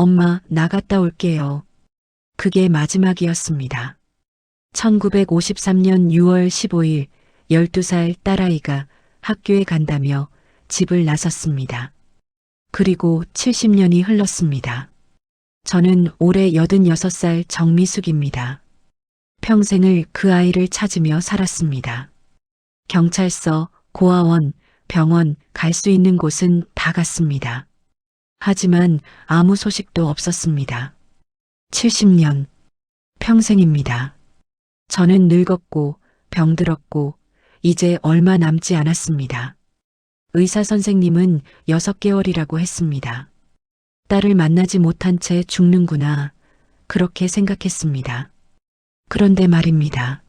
엄마, 나갔다 올게요. 그게 마지막이었습니다. 1953년 6월 15일 12살 딸아이가 학교에 간다며 집을 나섰습니다. 그리고 70년이 흘렀습니다. 저는 올해 86살 정미숙입니다. 평생을 그 아이를 찾으며 살았습니다. 경찰서, 고아원, 병원, 갈 수 있는 곳은 다 갔습니다. 하지만 아무 소식도 없었습니다. 70년, 평생입니다. 저는 늙었고 병들었고 이제 얼마 남지 않았습니다. 의사 선생님은 6개월이라고 했습니다. 딸을 만나지 못한 채 죽는구나. 그렇게 생각했습니다. 그런데 말입니다.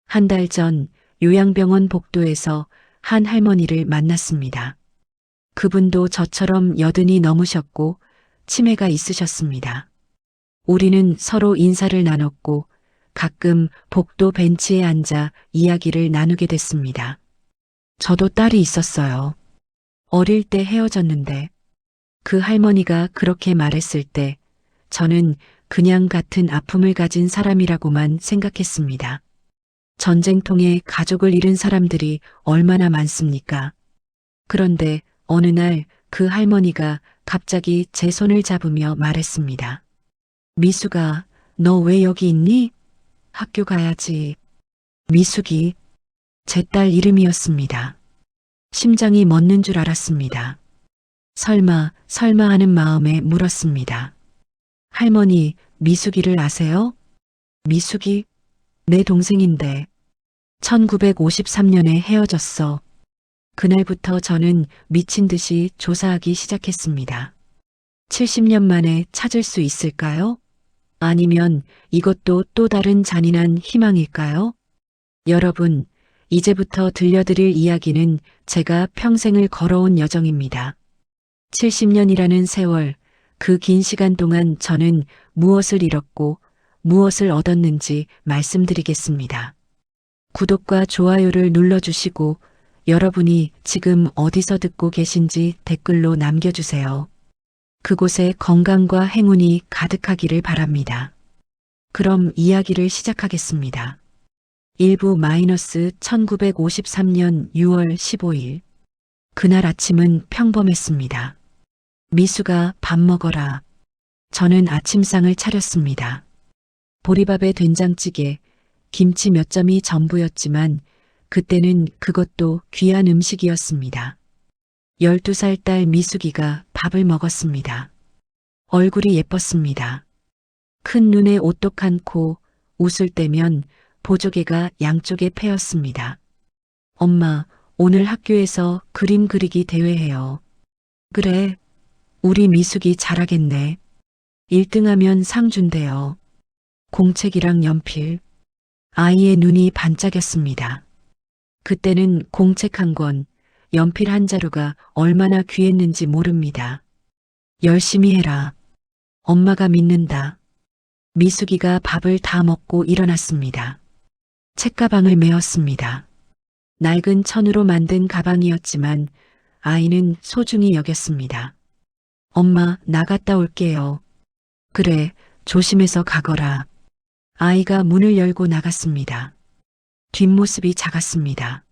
한 달 전 요양병원 복도에서 한 할머니를 만났습니다. 그분도 저처럼 80이 넘으셨고 치매가 있으셨습니다. 우리는 서로 인사를 나눴고 가끔 복도 벤치에 앉아 이야기를 나누게 됐습니다. 저도 딸이 있었어요. 어릴 때 헤어졌는데 그 할머니가 그렇게 말했을 때 저는 그냥 같은 아픔을 가진 사람이라고만 생각했습니다. 전쟁통에 가족을 잃은 사람들이 얼마나 많습니까? 그런데 어느 날 그 할머니가 갑자기 제 손을 잡으며 말했습니다. 미숙아, 너 왜 여기 있니? 학교 가야지. 미숙이 제 딸 이름이었습니다. 심장이 멎는 줄 알았습니다. 설마 하는 마음에 물었습니다. 할머니, 미숙이를 아세요? 미숙이? 내 동생인데 1953년에 헤어졌어. 그날부터 저는 미친 듯이 조사하기 시작했습니다. 70년 만에 찾을 수 있을까요? 아니면 이것도 또 다른 잔인한 희망일까요? 여러분, 이제부터 들려드릴 이야기는 제가 평생을 걸어온 여정입니다. 70년이라는 세월, 그 긴 시간 동안 저는 무엇을 잃었고 무엇을 얻었는지 말씀드리겠습니다. 구독과 좋아요를 눌러주시고 여러분이 지금 어디서 듣고 계신지 댓글로 남겨주세요. 그곳에 건강과 행운이 가득하기를 바랍니다. 그럼 이야기를 시작하겠습니다. 1953년 6월 15일. 그날 아침은 평범했습니다. 미숙아, 밥 먹어라. 저는 아침상을 차렸습니다. 보리밥에 된장찌개, 김치 몇 점이 전부였지만 그때는 그것도 귀한 음식이었습니다. 12살 딸 미숙이가 밥을 먹었습니다. 얼굴이 예뻤습니다. 큰 눈에 오똑한 코, 웃을 때면 보조개가 양쪽에 패였습니다. 엄마, 오늘 학교에서 그림 그리기 대회해요. 그래, 우리 미숙이 잘하겠네. 1등하면 상 준대요. 공책이랑 연필. 아이의 눈이 반짝였습니다. 그때는 공책 한 권, 연필 한 자루가 얼마나 귀했는지 모릅니다. 열심히 해라. 엄마가 믿는다. 미숙이가 밥을 다 먹고 일어났습니다. 책가방을 메었습니다. 낡은 천으로 만든 가방이었지만 아이는 소중히 여겼습니다. 엄마, 나갔다 올게요. 그래, 조심해서 가거라. 아이가 문을 열고 나갔습니다. 뒷모습이 작았습니다.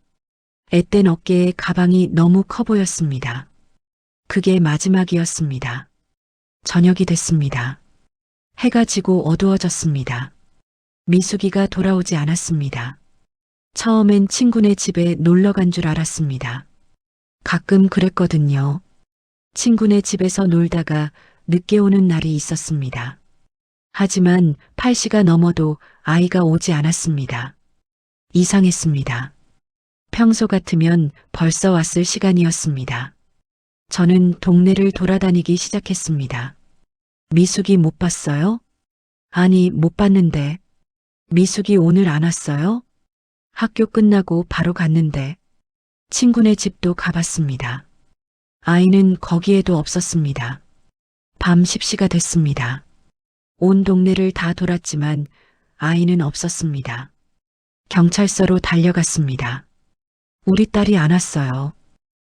앳된 어깨에 가방이 너무 커 보였습니다. 그게 마지막이었습니다. 저녁이 됐습니다. 해가 지고 어두워졌습니다. 미숙이가 돌아오지 않았습니다. 처음엔 친구네 집에 놀러 간 줄 알았습니다. 가끔 그랬거든요. 친구네 집에서 놀다가 늦게 오는 날이 있었습니다. 하지만 8시가 넘어도 아이가 오지 않았습니다. 이상했습니다. 평소 같으면 벌써 왔을 시간이었습니다. 저는 동네를 돌아다니기 시작했습니다. 미숙이 못 봤어요? 아니, 못 봤는데. 미숙이 오늘 안 왔어요? 학교 끝나고 바로 갔는데. 친구네 집도 가봤습니다. 아이는 거기에도 없었습니다. 밤 10시가 됐습니다. 온 동네를 다 돌았지만 아이는 없었습니다. 경찰서로 달려갔습니다. 우리 딸이 안 왔어요.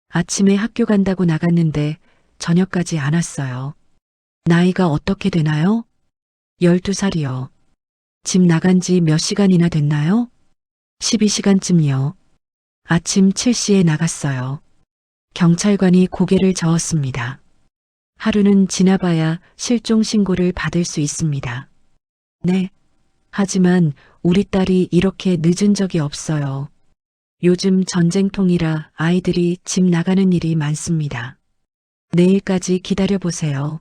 아침에 학교 간다고 나갔는데 저녁까지 안 왔어요. 나이가 어떻게 되나요? 12살이요. 집 나간 지 몇 시간이나 됐나요? 12시간쯤이요. 아침 7시에 나갔어요. 경찰관이 고개를 저었습니다. 하루는 지나봐야 실종 신고를 받을 수 있습니다. 네. 하지만 우리 딸이 이렇게 늦은 적이 없어요. 요즘 전쟁통이라 아이들이 집 나가는 일이 많습니다. 내일까지 기다려보세요.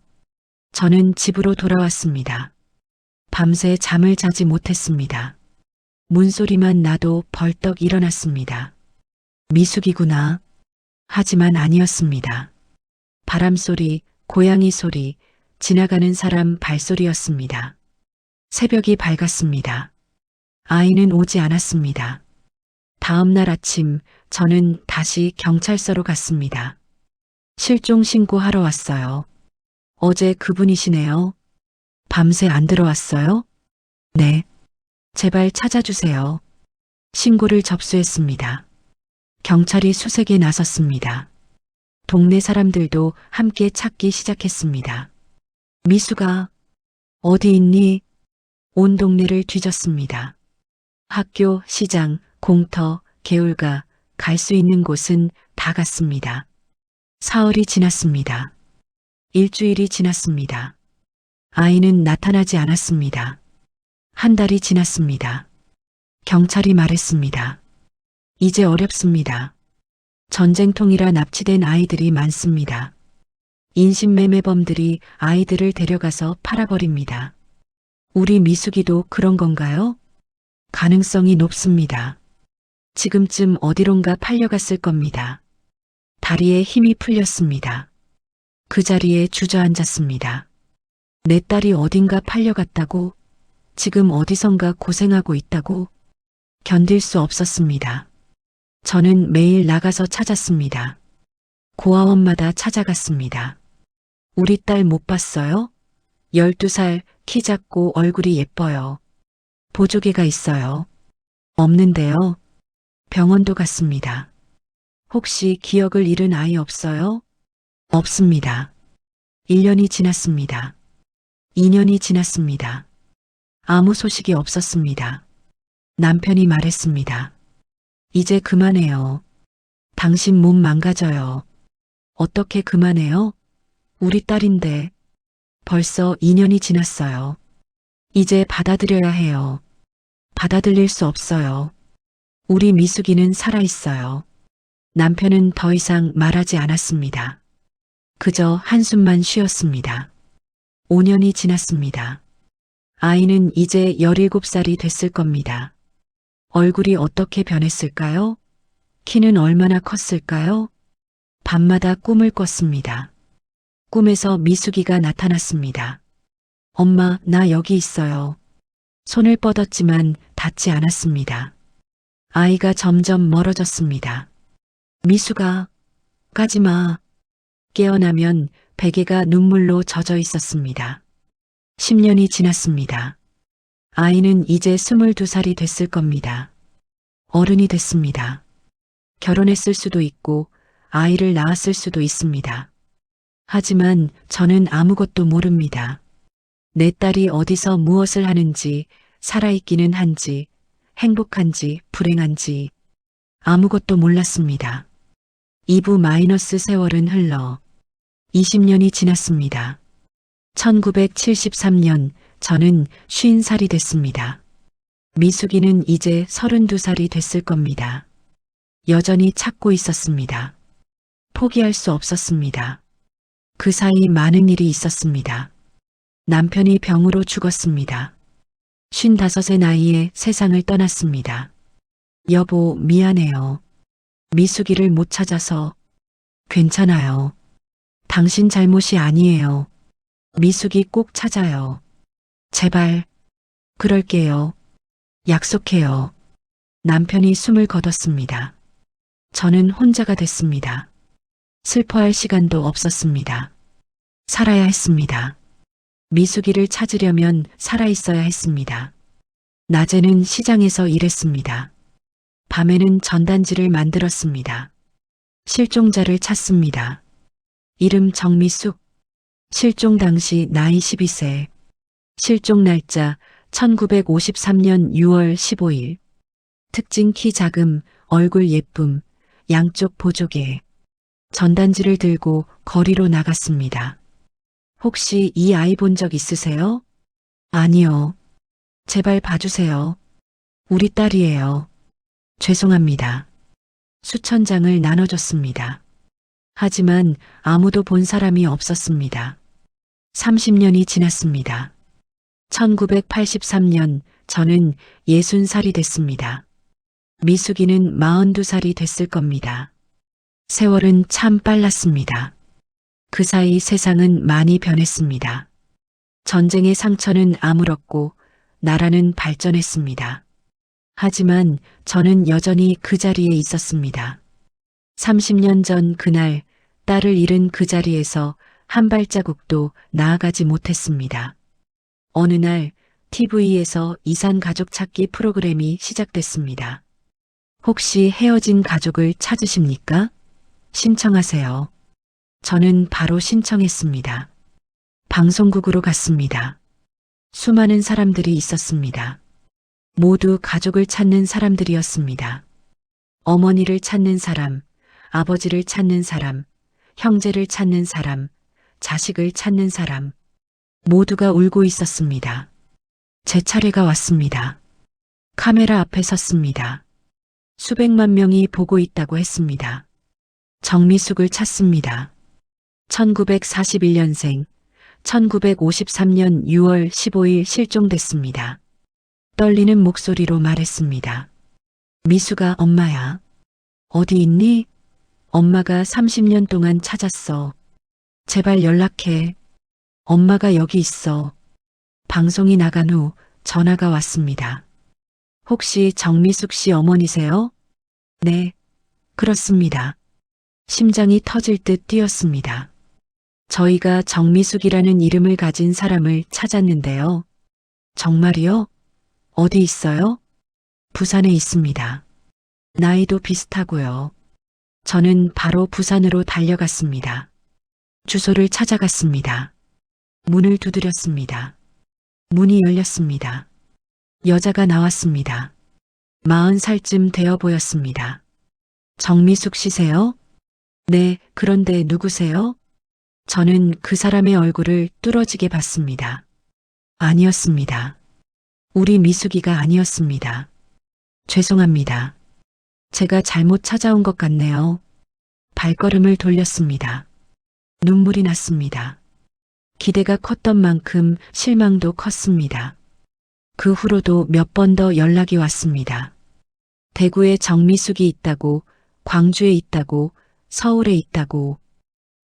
저는 집으로 돌아왔습니다. 밤새 잠을 자지 못했습니다. 문소리만 나도 벌떡 일어났습니다. 미숙이구나. 하지만 아니었습니다. 바람소리, 고양이 소리, 지나가는 사람 발소리였습니다. 새벽이 밝았습니다. 아이는 오지 않았습니다. 다음 날 아침 저는 다시 경찰서로 갔습니다. 실종 신고하러 왔어요. 어제 그분이시네요. 밤새 안 들어왔어요? 네. 제발 찾아주세요. 신고를 접수했습니다. 경찰이 수색에 나섰습니다. 동네 사람들도 함께 찾기 시작했습니다. 미수가 어디 있니? 온 동네를 뒤졌습니다. 학교, 시장, 공터, 개울가, 갈 수 있는 곳은 다 갔습니다. 사흘이 지났습니다. 일주일이 지났습니다. 아이는 나타나지 않았습니다. 한 달이 지났습니다. 경찰이 말했습니다. 이제 어렵습니다. 전쟁통이라 납치된 아이들이 많습니다. 인신매매범들이 아이들을 데려가서 팔아버립니다. 우리 미숙이도 그런 건가요? 가능성이 높습니다. 지금쯤 어디론가 팔려갔을 겁니다. 다리에 힘이 풀렸습니다. 그 자리에 주저앉았습니다. 내 딸이 어딘가 팔려갔다고? 지금 어디선가 고생하고 있다고? 견딜 수 없었습니다. 저는 매일 나가서 찾았습니다. 고아원마다 찾아갔습니다. 우리 딸 못 봤어요? 12살, 키 작고 얼굴이 예뻐요. 보조개가 있어요. 없는데요. 병원도 갔습니다. 혹시 기억을 잃은 아이 없어요? 없습니다. 1년이 지났습니다. 2년이 지났습니다. 아무 소식이 없었습니다. 남편이 말했습니다. 이제 그만해요. 당신 몸 망가져요. 어떻게 그만해요? 우리 딸인데 벌써 2년이 지났어요. 이제 받아들여야 해요. 받아들일 수 없어요. 우리 미숙이는 살아있어요. 남편은 더 이상 말하지 않았습니다. 그저 한숨만 쉬었습니다. 5년이 지났습니다. 아이는 이제 17살이 됐을 겁니다. 얼굴이 어떻게 변했을까요? 키는 얼마나 컸을까요? 밤마다 꿈을 꿨습니다. 꿈에서 미숙이가 나타났습니다. 엄마, 나 여기 있어요. 손을 뻗었지만 닿지 않았습니다. 아이가 점점 멀어졌습니다. 미숙아, 가지마. 깨어나면 베개가 눈물로 젖어 있었습니다. 10년이 지났습니다. 아이는 이제 22살이 됐을 겁니다. 어른이 됐습니다. 결혼했을 수도 있고 아이를 낳았을 수도 있습니다. 하지만 저는 아무것도 모릅니다. 내 딸이 어디서 무엇을 하는지, 살아있기는 한지, 행복한지, 불행한지 아무것도 몰랐습니다. 2부 마이너스 세월은 흘러 20년이 지났습니다. 1973년 저는 50살이 됐습니다. 미숙이는 이제 32살이 됐을 겁니다. 여전히 찾고 있었습니다. 포기할 수 없었습니다. 그 사이 많은 일이 있었습니다. 남편이 병으로 죽었습니다. 55의 나이에 세상을 떠났습니다. 여보, 미안해요. 미숙이를 못 찾아서. 괜찮아요. 당신 잘못이 아니에요. 미숙이 꼭 찾아요. 제발. 그럴게요. 약속해요. 남편이 숨을 거뒀습니다. 저는 혼자가 됐습니다. 슬퍼할 시간도 없었습니다. 살아야 했습니다. 미숙이를 찾으려면 살아있어야 했습니다. 낮에는 시장에서 일했습니다. 밤에는 전단지를 만들었습니다. 실종자를 찾습니다. 이름 정미숙, 실종 당시 나이 12세. 실종 날짜 1953년 6월 15일. 특징 키 작음, 얼굴 예쁨, 양쪽 보조개. 전단지를 들고 거리로 나갔습니다. 혹시 이 아이 본 적 있으세요? 아니요. 제발 봐주세요. 우리 딸이에요. 죄송합니다. 수천 장을 나눠줬습니다. 하지만 아무도 본 사람이 없었습니다. 30년이 지났습니다. 1983년 저는 60살이 됐습니다. 미숙이는 42살이 됐을 겁니다. 세월은 참 빨랐습니다. 그 사이 세상은 많이 변했습니다. 전쟁의 상처는 아물었고 나라는 발전했습니다. 하지만 저는 여전히 그 자리에 있었습니다. 30년 전 그날 딸을 잃은 그 자리에서 한 발자국도 나아가지 못했습니다. 어느 날 TV에서 이산 가족 찾기 프로그램이 시작됐습니다. 혹시 헤어진 가족을 찾으십니까? 신청하세요. 저는 바로 신청했습니다. 방송국으로 갔습니다. 수많은 사람들이 있었습니다. 모두 가족을 찾는 사람들이었습니다. 어머니를 찾는 사람, 아버지를 찾는 사람, 형제를 찾는 사람, 자식을 찾는 사람, 모두가 울고 있었습니다. 제 차례가 왔습니다. 카메라 앞에 섰습니다. 수백만 명이 보고 있다고 했습니다. 정미숙을 찾습니다. 1941년생, 1953년 6월 15일 실종됐습니다. 떨리는 목소리로 말했습니다. 미숙아, 엄마야. 어디 있니? 엄마가 30년 동안 찾았어. 제발 연락해. 엄마가 여기 있어. 방송이 나간 후 전화가 왔습니다. 혹시 정미숙 씨 어머니세요? 네, 그렇습니다. 심장이 터질 듯 뛰었습니다. 저희가 정미숙이라는 이름을 가진 사람을 찾았는데요. 정말이요? 어디 있어요? 부산에 있습니다. 나이도 비슷하고요. 저는 바로 부산으로 달려갔습니다. 주소를 찾아갔습니다. 문을 두드렸습니다. 문이 열렸습니다. 여자가 나왔습니다. 40살쯤 되어 보였습니다. 정미숙 씨세요? 네, 그런데 누구세요? 저는 그 사람의 얼굴을 뚫어지게 봤습니다. 아니었습니다. 우리 미숙이가 아니었습니다. 죄송합니다. 제가 잘못 찾아온 것 같네요. 발걸음을 돌렸습니다. 눈물이 났습니다. 기대가 컸던 만큼 실망도 컸습니다. 그 후로도 몇 번 더 연락이 왔습니다. 대구에 정미숙이 있다고, 광주에 있다고, 서울에 있다고.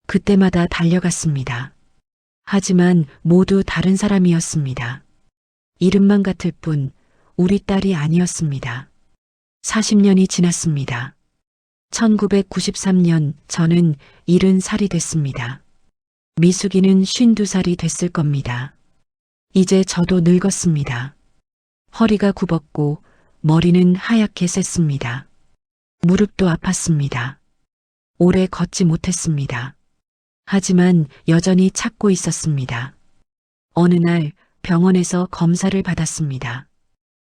그때마다 달려갔습니다. 하지만 모두 다른 사람이었습니다. 이름만 같을 뿐 우리 딸이 아니었습니다. 40년이 지났습니다. 1993년 저는 70살이 됐습니다. 미숙이는 52살이 됐을 겁니다. 이제 저도 늙었습니다. 허리가 굽었고 머리는 하얗게 셌습니다. 무릎도 아팠습니다. 오래 걷지 못했습니다. 하지만 여전히 찾고 있었습니다. 어느 날 병원에서 검사를 받았습니다.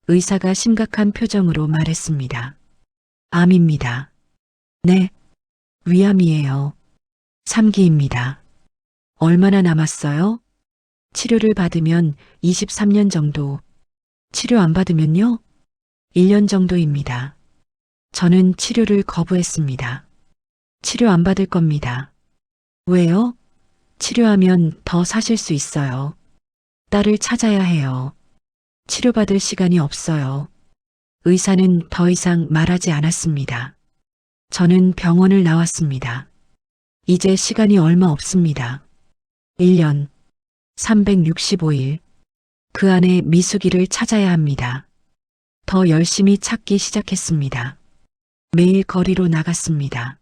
의사가 심각한 표정으로 말했습니다. 암입니다. 네, 위암이에요. 3기입니다. 얼마나 남았어요? 치료를 받으면 23년 정도. 치료 안 받으면요? 1년 정도입니다. 저는 치료를 거부했습니다. 치료 안 받을 겁니다. 왜요? 치료하면 더 사실 수 있어요. 딸을 찾아야 해요. 치료받을 시간이 없어요. 의사는 더 이상 말하지 않았습니다. 저는 병원을 나왔습니다. 이제 시간이 얼마 없습니다. 1년, 365일. 그 안에 미숙이를 찾아야 합니다. 더 열심히 찾기 시작했습니다. 매일 거리로 나갔습니다.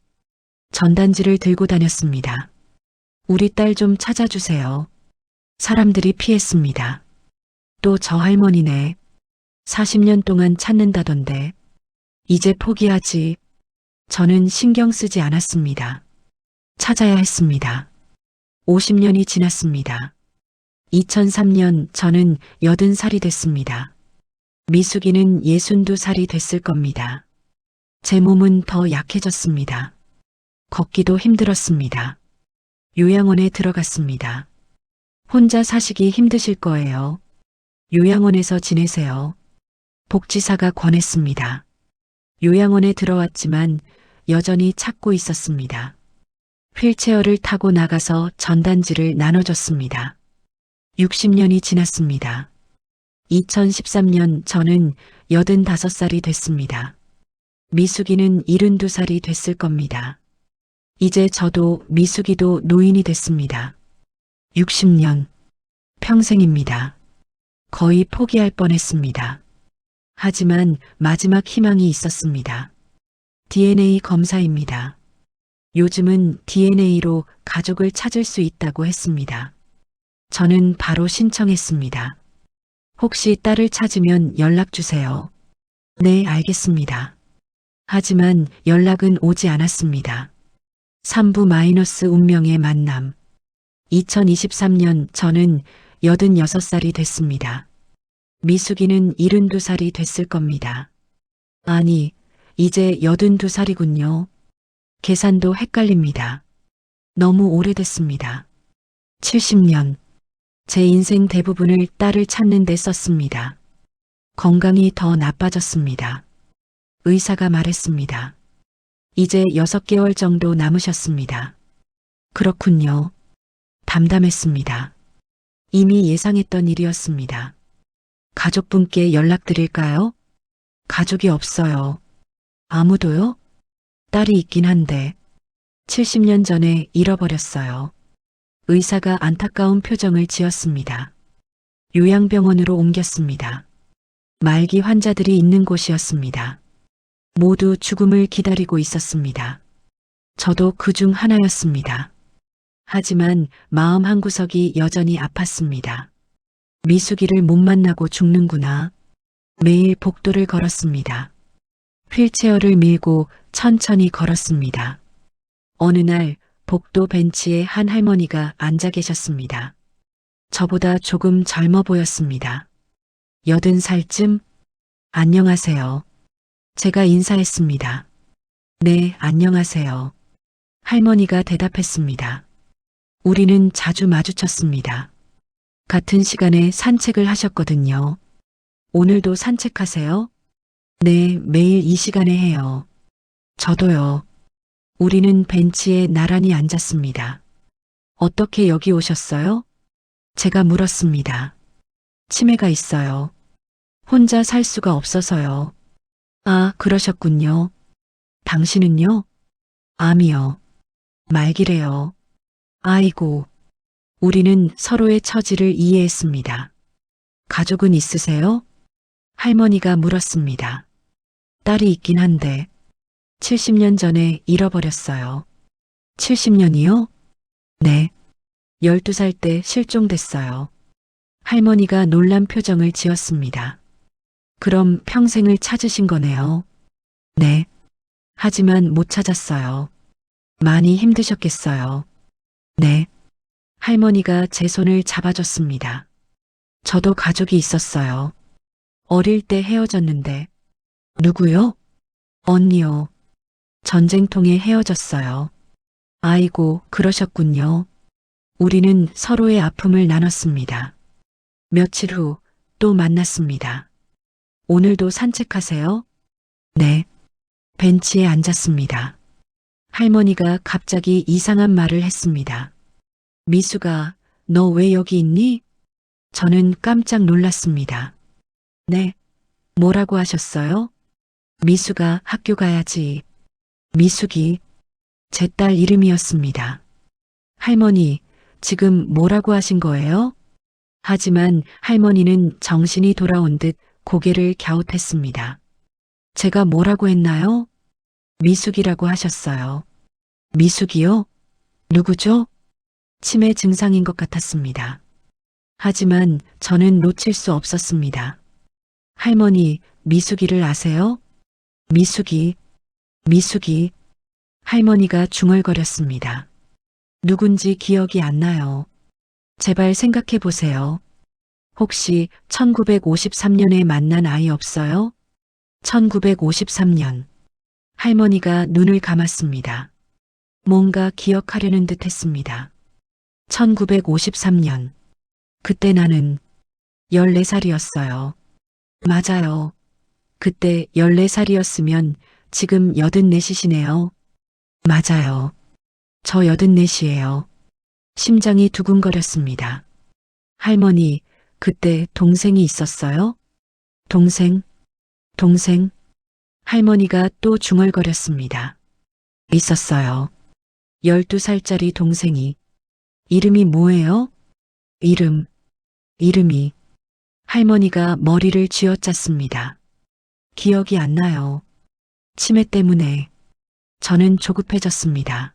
전단지를 들고 다녔습니다. 우리 딸 좀 찾아주세요. 사람들이 피했습니다. 또 저 할머니네. 40년 동안 찾는다던데. 이제 포기하지. 저는 신경 쓰지 않았습니다. 찾아야 했습니다. 50년이 지났습니다. 2003년 저는 80살이 됐습니다. 미숙이는 62살이 됐을 겁니다. 제 몸은 더 약해졌습니다. 걷기도 힘들었습니다. 요양원에 들어갔습니다. 혼자 사시기 힘드실 거예요. 요양원에서 지내세요. 복지사가 권했습니다. 요양원에 들어왔지만 여전히 찾고 있었습니다. 휠체어를 타고 나가서 전단지를 나눠줬습니다. 60년이 지났습니다. 2013년 저는 85살이 됐습니다. 미숙이는 72살이 됐을 겁니다. 이제 저도 미숙이도 노인이 됐습니다. 60년. 평생입니다. 거의 포기할 뻔했습니다. 하지만 마지막 희망이 있었습니다. DNA 검사입니다. 요즘은 DNA로 가족을 찾을 수 있다고 했습니다. 저는 바로 신청했습니다. 혹시 딸을 찾으면 연락 주세요. 네, 알겠습니다. 하지만 연락은 오지 않았습니다. 3부 마이너스 운명의 만남. 2023년 저는 86살이 됐습니다. 미숙이는 72살이 됐을 겁니다. 아니, 이제 82살이군요. 계산도 헷갈립니다. 너무 오래됐습니다. 70년. 제 인생 대부분을 딸을 찾는 데 썼습니다. 건강이 더 나빠졌습니다. 의사가 말했습니다. 이제 6개월 정도 남으셨습니다. 그렇군요. 담담했습니다. 이미 예상했던 일이었습니다. 가족분께 연락드릴까요? 가족이 없어요. 아무도요? 딸이 있긴 한데 70년 전에 잃어버렸어요. 의사가 안타까운 표정을 지었습니다. 요양병원으로 옮겼습니다. 말기 환자들이 있는 곳이었습니다. 모두 죽음을 기다리고 있었습니다. 저도 그중 하나였습니다. 하지만 마음 한구석이 여전히 아팠습니다. 미숙이를 못 만나고 죽는구나. 매일 복도를 걸었습니다. 휠체어를 밀고 천천히 걸었습니다. 어느 날 복도 벤치에 한 할머니가 앉아 계셨습니다. 저보다 조금 젊어 보였습니다. 80살쯤? 안녕하세요. 제가 인사했습니다. 네, 안녕하세요. 할머니가 대답했습니다. 우리는 자주 마주쳤습니다. 같은 시간에 산책을 하셨거든요. 오늘도 산책하세요? 네, 매일 이 시간에 해요. 저도요. 우리는 벤치에 나란히 앉았습니다. 어떻게 여기 오셨어요? 제가 물었습니다. 치매가 있어요. 혼자 살 수가 없어서요. 아, 그러셨군요. 당신은요? 암이요. 말기래요. 아이고. 우리는 서로의 처지를 이해했습니다. 가족은 있으세요? 할머니가 물었습니다. 딸이 있긴 한데 70년 전에 잃어버렸어요. 70년이요? 네. 12살 때 실종됐어요. 할머니가 놀란 표정을 지었습니다. 그럼 평생을 찾으신 거네요. 네. 하지만 못 찾았어요. 많이 힘드셨겠어요. 네. 할머니가 제 손을 잡아줬습니다. 저도 가족이 있었어요. 어릴 때 헤어졌는데. 누구요? 언니요. 전쟁통에 헤어졌어요. 아이고, 그러셨군요. 우리는 서로의 아픔을 나눴습니다. 며칠 후 또 만났습니다. 오늘도 산책하세요? 네. 벤치에 앉았습니다. 할머니가 갑자기 이상한 말을 했습니다. 미수가, 너 왜 여기 있니? 저는 깜짝 놀랐습니다. 네. 뭐라고 하셨어요? 미수가 학교 가야지. 미숙이, 제 딸 이름이었습니다. 할머니, 지금 뭐라고 하신 거예요? 하지만 할머니는 정신이 돌아온 듯 고개를 갸웃했습니다. 제가 뭐라고 했나요? 미숙이라고 하셨어요. 미숙이요? 누구죠? 치매 증상인 것 같았습니다. 하지만 저는 놓칠 수 없었습니다. 할머니, 미숙이를 아세요? 미숙이. 할머니가 중얼거렸습니다. 누군지 기억이 안 나요. 제발 생각해 보세요. 혹시 1953년에 만난 아이 없어요? 1953년. 할머니가 눈을 감았습니다. 뭔가 기억하려는 듯 했습니다. 1953년. 그때 나는 14살이었어요. 맞아요. 그때 14살이었으면 지금 84이시네요. 맞아요. 저 84이에요. 심장이 두근거렸습니다. 할머니, 그때 동생이 있었어요? 동생? 동생? 할머니가 또 중얼거렸습니다. 있었어요. 12살짜리 동생이. 이름이 뭐예요? 이름이. 할머니가 머리를 쥐어짰습니다. 기억이 안 나요. 치매 때문에. 저는 조급해졌습니다.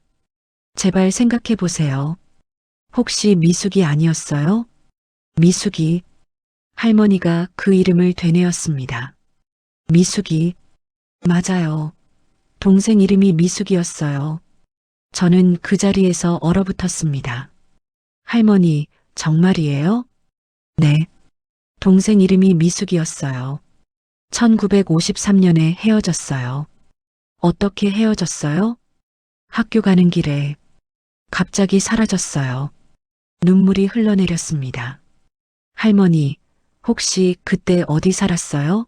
제발 생각해 보세요. 혹시 미숙이 아니었어요? 미숙이. 할머니가 그 이름을 되뇌었습니다. 미숙이. 맞아요. 동생 이름이 미숙이었어요. 저는 그 자리에서 얼어붙었습니다. 할머니, 정말이에요? 네. 동생 이름이 미숙이었어요. 1953년에 헤어졌어요. 어떻게 헤어졌어요? 학교 가는 길에 갑자기 사라졌어요. 눈물이 흘러내렸습니다. 할머니, 혹시 그때 어디 살았어요?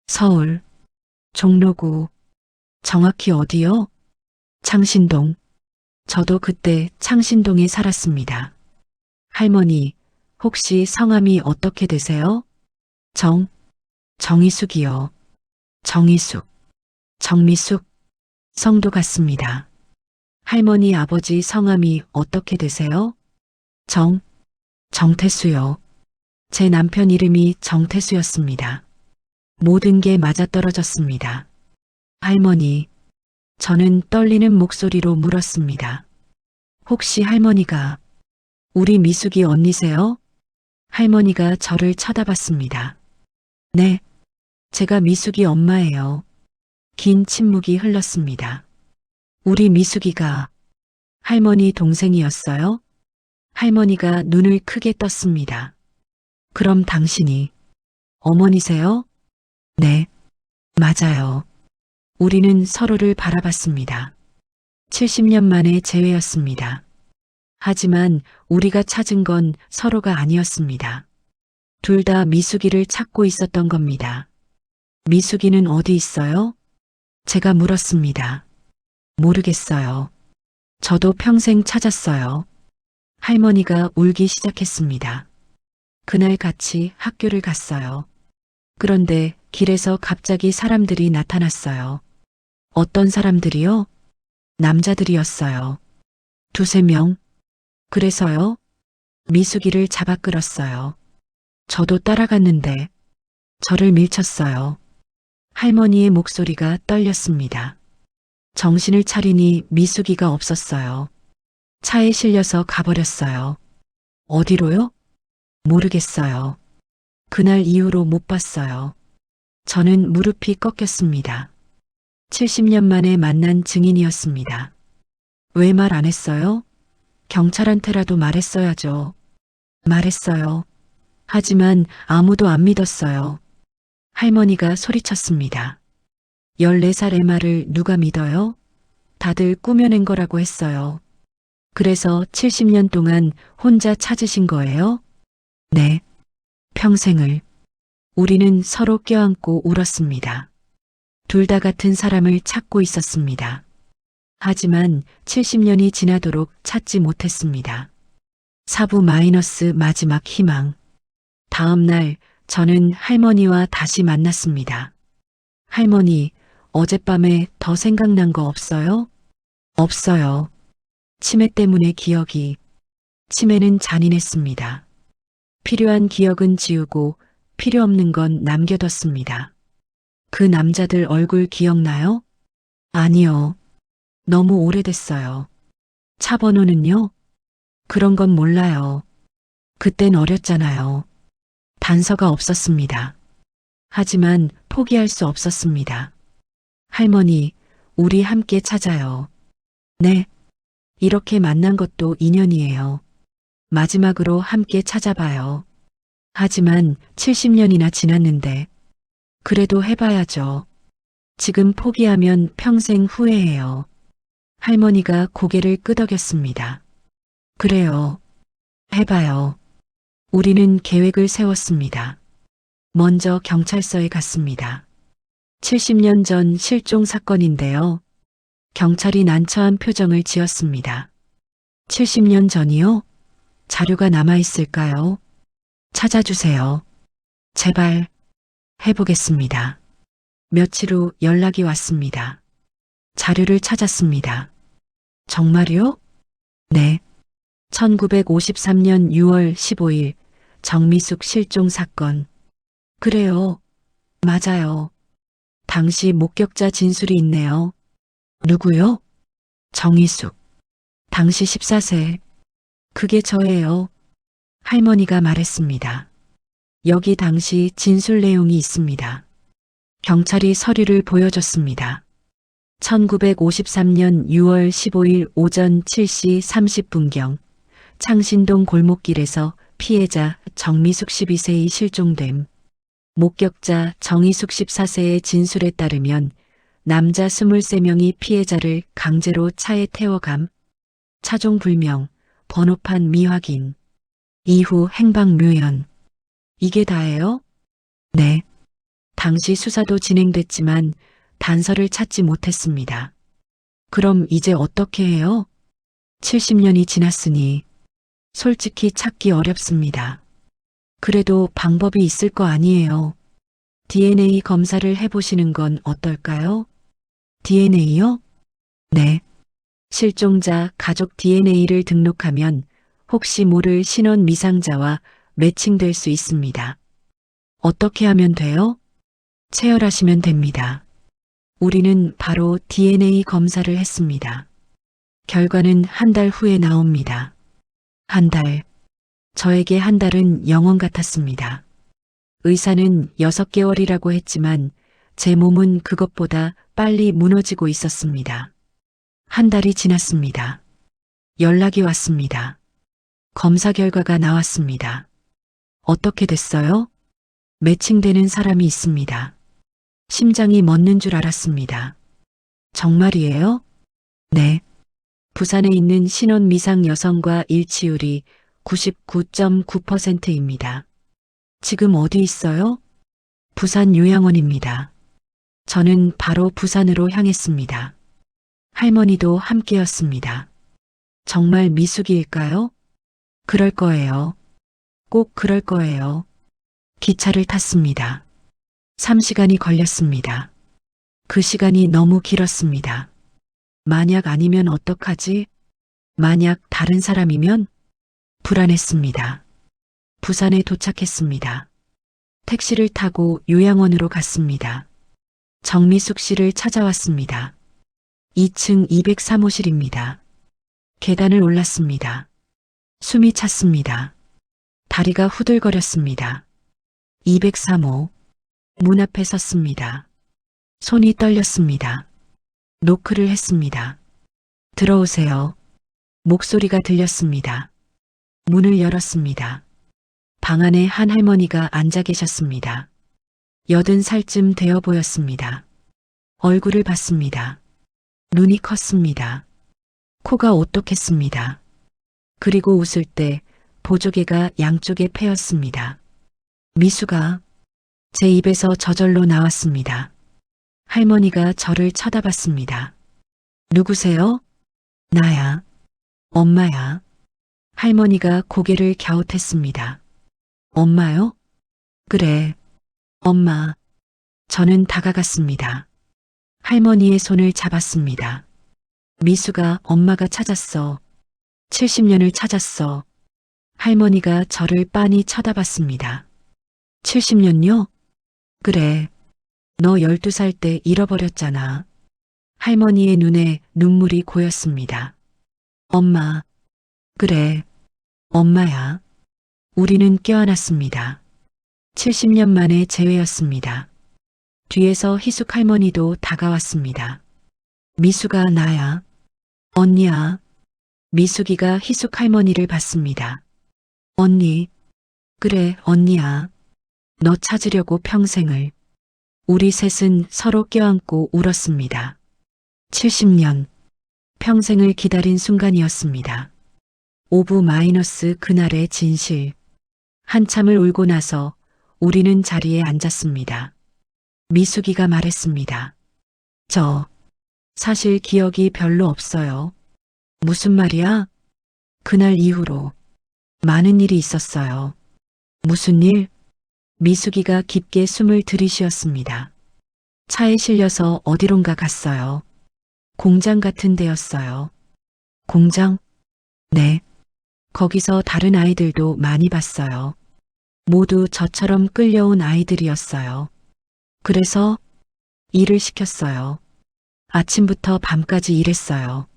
서울, 종로구, 정확히 어디요? 창신동. 저도 그때 창신동에 살았습니다. 할머니, 혹시 성함이 어떻게 되세요? 정희숙이요. 정희숙, 정미숙, 성도 같습니다. 할머니 아버지 성함이 어떻게 되세요? 정태수요. 제 남편 이름이 정태수였습니다. 모든 게 맞아떨어졌습니다. 할머니, 저는 떨리는 목소리로 물었습니다. 혹시 할머니가 우리 미숙이 언니세요? 할머니가 저를 쳐다봤습니다. 네, 제가 미숙이 엄마예요. 긴 침묵이 흘렀습니다. 우리 미숙이가 할머니 동생이었어요? 할머니가 눈을 크게 떴습니다. 그럼 당신이 어머니세요? 네, 맞아요. 우리는 서로를 바라봤습니다. 70년 만에 재회였습니다. 하지만 우리가 찾은 건 서로가 아니었습니다. 둘 다 미숙이를 찾고 있었던 겁니다. 미숙이는 어디 있어요? 제가 물었습니다. 모르겠어요. 저도 평생 찾았어요. 할머니가 울기 시작했습니다. 그날 같이 학교를 갔어요. 그런데 길에서 갑자기 사람들이 나타났어요. 어떤 사람들이요? 남자들이었어요. 두세 명. 그래서요? 미숙이를 잡아 끌었어요. 저도 따라갔는데 저를 밀쳤어요. 할머니의 목소리가 떨렸습니다. 정신을 차리니 미숙이가 없었어요. 차에 실려서 가버렸어요. 어디로요? 모르겠어요. 그날 이후로 못 봤어요. 저는 무릎이 꺾였습니다. 70년 만에 만난 증인이었습니다. 왜 말 안 했어요? 경찰한테라도 말했어야죠. 말했어요. 하지만 아무도 안 믿었어요. 할머니가 소리쳤습니다. 14살 애마를 누가 믿어요? 다들 꾸며낸 거라고 했어요. 그래서 70년 동안 혼자 찾으신 거예요? 네. 평생을. 우리는 서로 껴안고 울었습니다. 둘 다 같은 사람을 찾고 있었습니다. 하지만 70년이 지나도록 찾지 못했습니다. 사부 마이너스 마지막 희망. 다음 날 저는 할머니와 다시 만났습니다. 할머니, 어젯밤에 더 생각난 거 없어요? 없어요. 치매 때문에 기억이. 치매는 잔인했습니다. 필요한 기억은 지우고 필요 없는 건 남겨뒀습니다. 그 남자들 얼굴 기억나요? 아니요. 너무 오래됐어요. 차 번호는요? 그런 건 몰라요. 그땐 어렸잖아요. 단서가 없었습니다. 하지만 포기할 수 없었습니다. 할머니, 우리 함께 찾아요. 네. 이렇게 만난 것도 인연이에요. 마지막으로 함께 찾아봐요. 하지만 70년이나 지났는데 그래도 해봐야죠. 지금 포기하면 평생 후회해요. 할머니가 고개를 끄덕였습니다. 그래요. 해봐요. 우리는 계획을 세웠습니다. 먼저 경찰서에 갔습니다. 70년 전 실종 사건인데요. 경찰이 난처한 표정을 지었습니다. 70년 전이요? 자료가 남아있을까요? 찾아주세요. 제발. 해보겠습니다. 며칠 후 연락이 왔습니다. 자료를 찾았습니다. 정말요? 네. 1953년 6월 15일 정미숙 실종 사건. 그래요. 맞아요. 당시 목격자 진술이 있네요. 누구요? 정희숙. 당시 14세. 그게 저예요. 할머니가 말했습니다. 여기 당시 진술 내용이 있습니다. 경찰이 서류를 보여줬습니다. 1953년 6월 15일 오전 7시 30분경 창신동 골목길에서 피해자 정미숙 12세의 실종됨. 목격자 정희숙 14세의 진술에 따르면 남자 23명이 피해자를 강제로 차에 태워감. 차종 불명, 번호판 미확인. 이후 행방묘연. 이게 다예요? 네. 당시 수사도 진행됐지만 단서를 찾지 못했습니다. 그럼 이제 어떻게 해요? 70년이 지났으니 솔직히 찾기 어렵습니다. 그래도 방법이 있을 거 아니에요. DNA 검사를 해보시는 건 어떨까요? DNA요? 네. 실종자 가족 DNA를 등록하면 혹시 모를 신원 미상자와 매칭될 수 있습니다. 어떻게 하면 돼요? 체열하시면 됩니다. 우리는 바로 DNA 검사를 했습니다. 결과는 한 달 후에 나옵니다. 한 달. 저에게 한 달은 영원 같았습니다. 의사는 6개월이라고 했지만 제 몸은 그것보다 빨리 무너지고 있었습니다. 한 달이 지났습니다. 연락이 왔습니다. 검사 결과가 나왔습니다. 어떻게 됐어요? 매칭되는 사람이 있습니다. 심장이 멎는 줄 알았습니다. 정말이에요? 네. 부산에 있는 신원 미상 여성과 일치율이 99.9%입니다. 지금 어디 있어요? 부산 요양원입니다. 저는 바로 부산으로 향했습니다. 할머니도 함께였습니다. 정말 미숙이일까요? 그럴 거예요. 꼭 그럴 거예요. 기차를 탔습니다. 3시간이 걸렸습니다. 그 시간이 너무 길었습니다. 만약 아니면 어떡하지? 만약 다른 사람이면? 불안했습니다. 부산에 도착했습니다. 택시를 타고 요양원으로 갔습니다. 정미숙 씨를 찾아왔습니다. 2층 203호실입니다. 계단을 올랐습니다. 숨이 찼습니다. 다리가 후들거렸습니다. 203호. 문 앞에 섰습니다. 손이 떨렸습니다. 노크를 했습니다. 들어오세요. 목소리가 들렸습니다. 문을 열었습니다. 방 안에 한 할머니가 앉아 계셨습니다. 80살쯤 되어 보였습니다. 얼굴을 봤습니다. 눈이 컸습니다. 코가 오똑했습니다. 그리고 웃을 때 보조개가 양쪽에 패였습니다. 미수가 제 입에서 저절로 나왔습니다. 할머니가 저를 쳐다봤습니다. 누구세요? 나야. 엄마야. 할머니가 고개를 갸웃했습니다. 엄마요? 그래. 엄마. 저는 다가갔습니다. 할머니의 손을 잡았습니다. 미수가 엄마가 찾았어. 70년을 찾았어. 할머니가 저를 빤히 쳐다봤습니다. 70년요? 그래. 너 12살 때 잃어버렸잖아. 할머니의 눈에 눈물이 고였습니다. 엄마. 그래. 엄마야. 우리는 껴안았습니다. 70년 만에 재회였습니다. 뒤에서 희숙 할머니도 다가왔습니다. 미수가 나야. 언니야. 미숙이가 희숙 할머니를 봤습니다. 언니, 그래, 언니야. 너 찾으려고 평생을. 우리 셋은 서로 껴안고 울었습니다. 70년. 평생을 기다린 순간이었습니다. 오브 마이너스 그날의 진실. 한참을 울고 나서 우리는 자리에 앉았습니다. 미숙이가 말했습니다. 저, 사실 기억이 별로 없어요. 무슨 말이야? 그날 이후로 많은 일이 있었어요. 무슨 일? 미숙이가 깊게 숨을 들이쉬었습니다. 차에 실려서 어디론가 갔어요. 공장 같은 데였어요. 공장? 네. 거기서 다른 아이들도 많이 봤어요. 모두 저처럼 끌려온 아이들이었어요. 그래서 일을 시켰어요. 아침부터 밤까지 일했어요.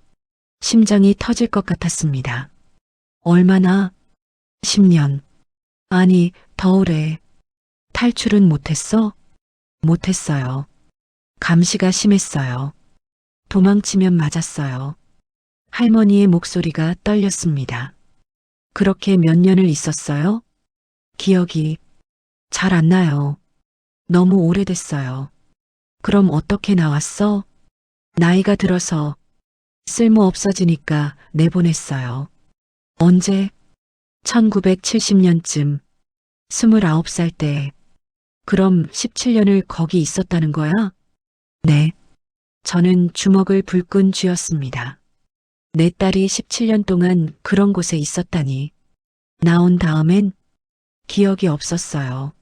심장이 터질 것 같았습니다. 얼마나? 10년. 아니, 더 오래. 탈출은 못했어? 못했어요. 감시가 심했어요. 도망치면 맞았어요. 할머니의 목소리가 떨렸습니다. 그렇게 몇 년을 있었어요? 기억이 잘 안 나요. 너무 오래됐어요. 그럼 어떻게 나왔어? 나이가 들어서 쓸모 없어지니까 내보냈어요. 언제? 1970년쯤. 29살 때. 그럼 17년을 거기 있었다는 거야? 네. 저는 주먹을 불끈 쥐었습니다. 내 딸이 17년 동안 그런 곳에 있었다니. 나온 다음엔 기억이 없었어요.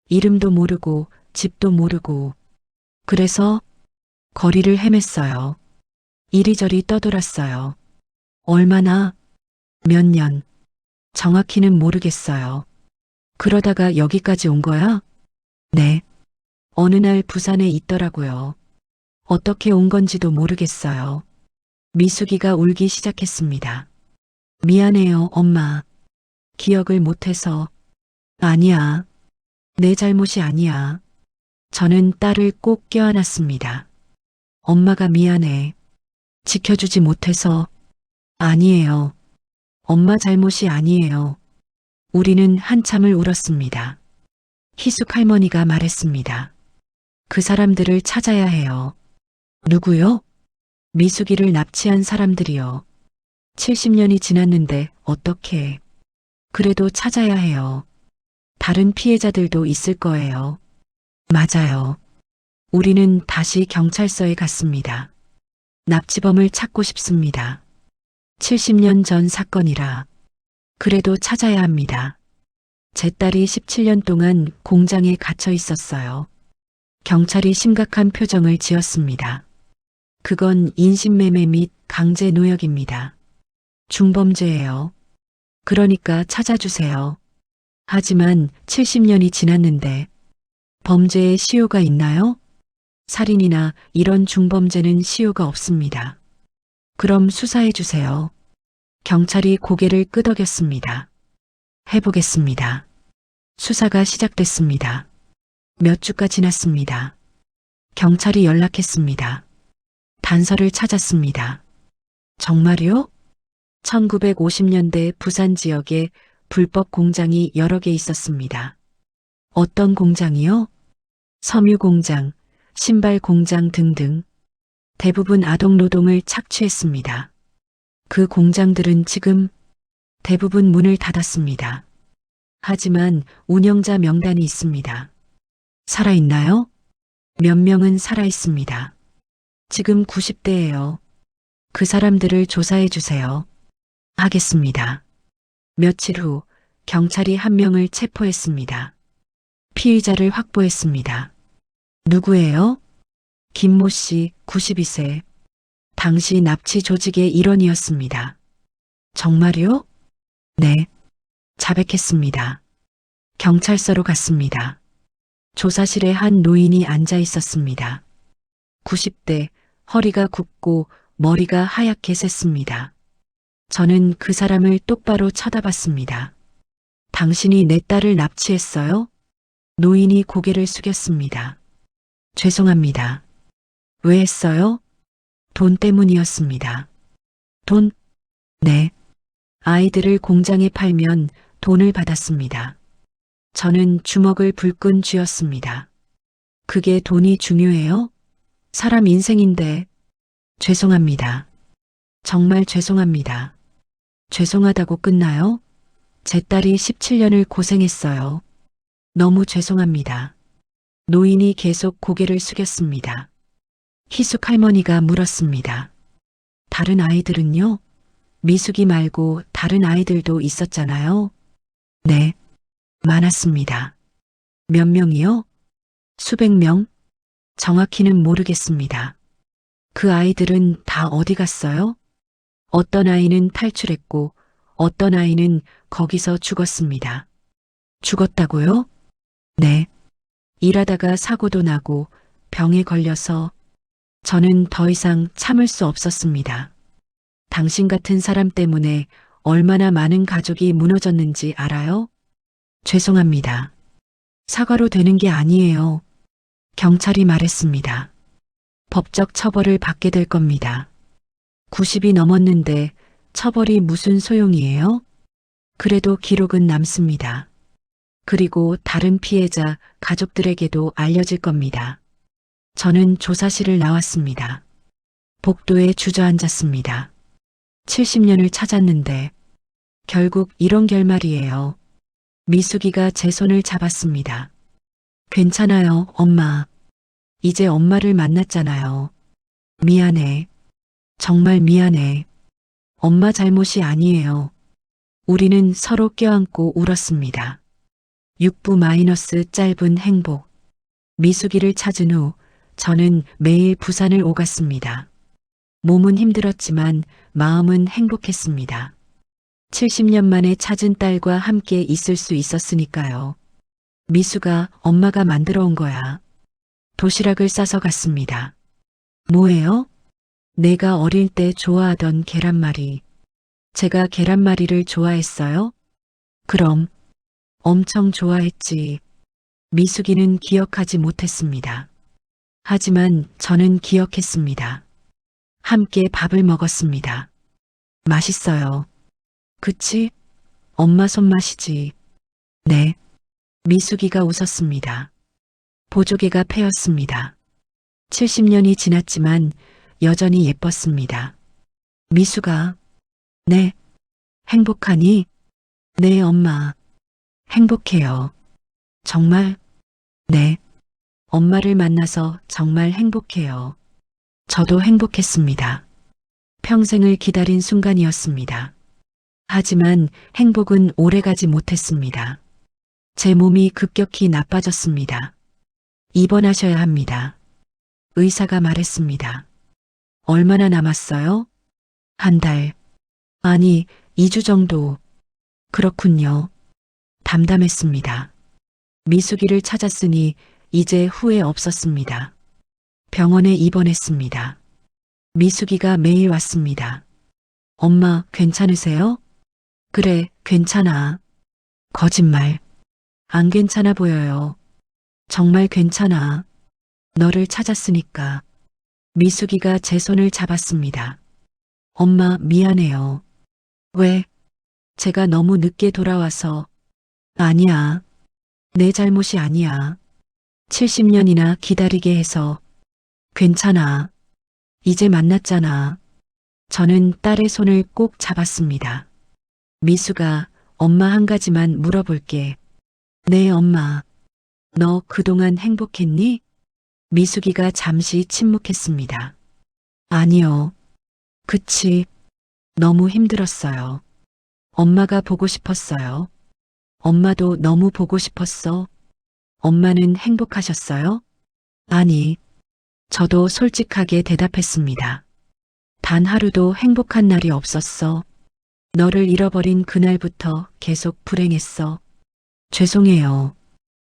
이름도 모르고 집도 모르고. 그래서 거리를 헤맸어요. 이리저리 떠돌았어요. 얼마나? 몇 년. 정확히는 모르겠어요. 그러다가 여기까지 온 거야? 네. 어느 날 부산에 있더라고요. 어떻게 온 건지도 모르겠어요. 미숙이가 울기 시작했습니다. 미안해요, 엄마. 기억을 못해서. 아니야. 내 잘못이 아니야. 저는 딸을 꼭 껴안았습니다. 엄마가 미안해. 지켜주지 못해서. 아니에요. 엄마 잘못이 아니에요. 우리는 한참을 울었습니다. 희숙 할머니가 말했습니다. 그 사람들을 찾아야 해요. 누구요? 미숙이를 납치한 사람들이요. 70년이 지났는데 어떻게? 그래도 찾아야 해요. 다른 피해자들도 있을 거예요. 맞아요. 우리는 다시 경찰서에 갔습니다. 납치범을 찾고 싶습니다. 70년 전 사건이라. 그래도 찾아야 합니다. 제 딸이 17년 동안 공장에 갇혀 있었어요. 경찰이 심각한 표정을 지었습니다. 그건 인신매매 및 강제 노역입니다. 중범죄예요. 그러니까 찾아주세요. 하지만 70년이 지났는데 범죄에 시효가 있나요? 살인이나 이런 중범죄는 시효가 없습니다. 그럼 수사해 주세요. 경찰이 고개를 끄덕였습니다. 해보겠습니다. 수사가 시작됐습니다. 몇 주가 지났습니다. 경찰이 연락했습니다. 단서를 찾았습니다. 정말요? 1950년대 부산 지역에 불법 공장이 여러 개 있었습니다. 어떤 공장이요? 섬유 공장, 신발 공장 등등. 대부분 아동 노동을 착취했습니다. 그 공장들은 지금 대부분 문을 닫았습니다. 하지만 운영자 명단이 있습니다. 살아있나요? 몇 명은 살아있습니다. 지금 90대예요. 그 사람들을 조사해 주세요. 하겠습니다. 며칠 후 경찰이 한 명을 체포했습니다. 피의자를 확보했습니다. 누구예요? 김모 씨, 92세. 당시 납치 조직의 일원이었습니다. 정말요? 네. 자백했습니다. 경찰서로 갔습니다. 조사실에 한 노인이 앉아 있었습니다. 90대, 허리가 굽고 머리가 하얗게 샜습니다. 저는 그 사람을 똑바로 쳐다봤습니다. 당신이 내 딸을 납치했어요? 노인이 고개를 숙였습니다. 죄송합니다. 왜 했어요? 돈 때문이었습니다. 돈? 네. 아이들을 공장에 팔면 돈을 받았습니다. 저는 주먹을 불끈 쥐었습니다. 그게 돈이 중요해요? 사람 인생인데. 죄송합니다. 정말 죄송합니다. 죄송하다고 끝나요? 제 딸이 17년을 고생했어요. 너무 죄송합니다. 노인이 계속 고개를 숙였습니다. 희숙 할머니가 물었습니다. 다른 아이들은요? 미숙이 말고 다른 아이들도 있었잖아요. 네, 많았습니다. 몇 명이요? 수백 명? 정확히는 모르겠습니다. 그 아이들은 다 어디 갔어요? 어떤 아이는 탈출했고 어떤 아이는 거기서 죽었습니다. 죽었다고요? 네. 일하다가 사고도 나고 병에 걸려서 저는 더 이상 참을 수 없었습니다. 당신 같은 사람 때문에 얼마나 많은 가족이 무너졌는지 알아요? 죄송합니다. 사과로 되는 게 아니에요. 경찰이 말했습니다. 법적 처벌을 받게 될 겁니다. 90이 넘었는데 처벌이 무슨 소용이에요? 그래도 기록은 남습니다. 그리고 다른 피해자 가족들에게도 알려질 겁니다. 저는 조사실을 나왔습니다. 복도에 주저앉았습니다. 70년을 찾았는데 결국 이런 결말이에요. 미숙이가 제 손을 잡았습니다. 괜찮아요, 엄마. 이제 엄마를 만났잖아요. 미안해. 정말 미안해. 엄마 잘못이 아니에요. 우리는 서로 껴안고 울었습니다. 6부 마이너스 짧은 행복. 미숙이를 찾은 후 저는 매일 부산을 오갔습니다. 몸은 힘들었지만 마음은 행복했습니다. 70년 만에 찾은 딸과 함께 있을 수 있었으니까요. 미수가 엄마가 만들어 온 거야. 도시락을 싸서 갔습니다. 뭐예요? 내가 어릴 때 좋아하던 계란말이. 제가 계란말이를 좋아했어요? 그럼 엄청 좋아했지. 미숙이는 기억하지 못했습니다. 하지만 저는 기억했습니다. 함께 밥을 먹었습니다. 맛있어요. 그치? 엄마 손맛이지. 네. 미숙이가 웃었습니다. 보조개가 패였습니다. 70년이 지났지만 여전히 예뻤습니다. 미숙아. 네. 행복하니? 네, 엄마. 행복해요. 정말? 네. 엄마를 만나서 정말 행복해요. 저도 행복했습니다. 평생을 기다린 순간이었습니다. 하지만 행복은 오래가지 못했습니다. 제 몸이 급격히 나빠졌습니다. 입원하셔야 합니다. 의사가 말했습니다. 얼마나 남았어요? 한 달. 아니, 2주 정도. 그렇군요. 담담했습니다. 미숙이를 찾았으니 이제 후회 없었습니다. 병원에 입원했습니다. 미숙이가 매일 왔습니다. 엄마, 괜찮으세요? 그래, 괜찮아. 거짓말. 안 괜찮아 보여요. 정말 괜찮아. 너를 찾았으니까. 미숙이가 제 손을 잡았습니다. 엄마, 미안해요. 왜? 제가 너무 늦게 돌아와서. 아니야. 내 잘못이 아니야. 70년이나 기다리게 해서. 괜찮아. 이제 만났잖아. 저는 딸의 손을 꼭 잡았습니다. 미수가, 엄마 한 가지만 물어볼게. 네, 엄마. 너 그동안 행복했니? 미숙이가 잠시 침묵했습니다. 아니요. 그치. 너무 힘들었어요. 엄마가 보고 싶었어요. 엄마도 너무 보고 싶었어. 엄마는 행복하셨어요? 아니. 저도 솔직하게 대답했습니다. 단 하루도 행복한 날이 없었어. 너를 잃어버린 그날부터 계속 불행했어. 죄송해요.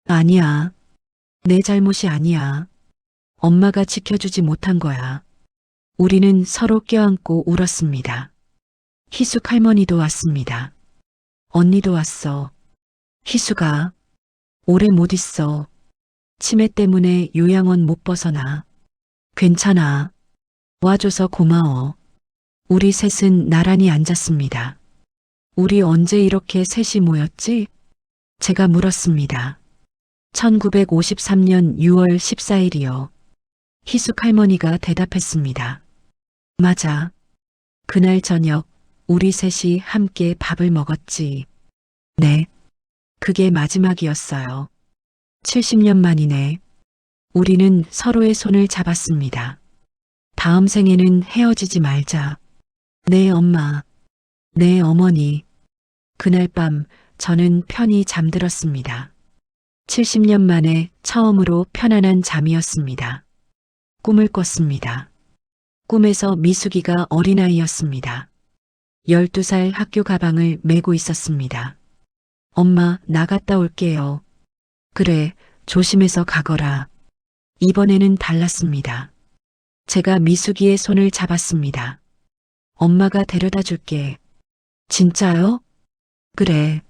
아니야. 내 잘못이 아니야. 엄마가 지켜주지 못한 거야. 우리는 서로 껴안고 울었습니다. 희숙 할머니도 왔습니다. 언니도 왔어. 희숙아, 오래 못 있어. 치매 때문에 요양원 못 벗어나. 괜찮아. 와줘서 고마워. 우리 셋은 나란히 앉았습니다. 우리 언제 이렇게 셋이 모였지? 제가 물었습니다. 1953년 6월 14일이요. 희숙 할머니가 대답했습니다. 맞아. 그날 저녁 우리 셋이 함께 밥을 먹었지. 네. 그게 마지막이었어요. 70년 만이네. 우리는 서로의 손을 잡았습니다. 다음 생에는 헤어지지 말자. 네, 엄마. 네, 어머니. 그날 밤 저는 편히 잠들었습니다. 70년 만에 처음으로 편안한 잠이었습니다. 꿈을 꿨습니다. 꿈에서 미숙이가 어린아이였습니다. 12살 학교 가방을 메고 있었습니다. 엄마, 나갔다 올게요. 그래, 조심해서 가거라. 이번에는 달랐습니다. 제가 미숙이의 손을 잡았습니다. 엄마가 데려다 줄게. 진짜요? 그래.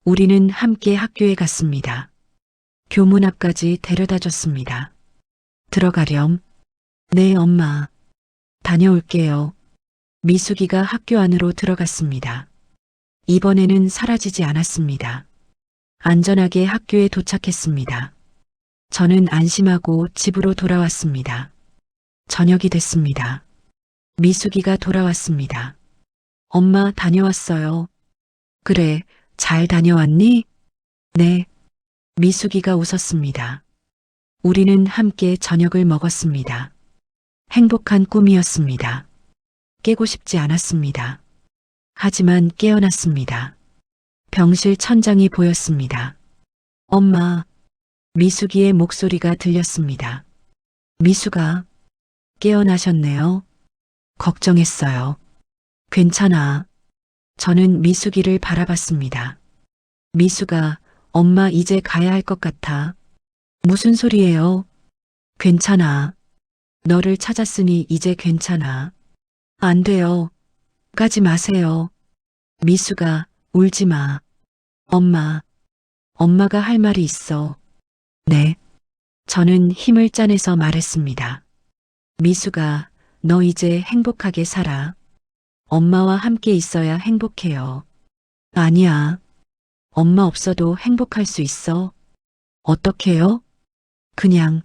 우리는 함께 학교에 갔습니다. 교문 앞까지 데려다 줬습니다. 들어가렴. 네, 엄마. 다녀올게요. 미숙이가 학교 안으로 들어갔습니다. 이번에는 사라지지 않았습니다. 안전하게 학교에 도착했습니다. 저는 안심하고 집으로 돌아왔습니다. 저녁이 됐습니다. 미숙이가 돌아왔습니다. 엄마, 다녀왔어요. 그래, 잘 다녀왔니? 네. 미숙이가 웃었습니다. 우리는 함께 저녁을 먹었습니다. 행복한 꿈이었습니다. 깨고 싶지 않았습니다. 하지만 깨어났습니다. 병실 천장이 보였습니다. 엄마, 미숙이의 목소리가 들렸습니다. 미숙아, 깨어나셨네요. 걱정했어요. 괜찮아. 저는 미숙이를 바라봤습니다. 미숙아, 엄마 이제 가야 할 것 같아. 무슨 소리예요? 괜찮아. 너를 찾았으니 이제 괜찮아. 안 돼요. 가지 마세요. 미숙아, 울지 마. 엄마가 할 말이 있어. 네. 저는 힘을 짜내서 말했습니다. 미숙아, 너 이제 행복하게 살아. 엄마와 함께 있어야 행복해요. 아니야. 엄마 없어도 행복할 수 있어. 어떻게요? 그냥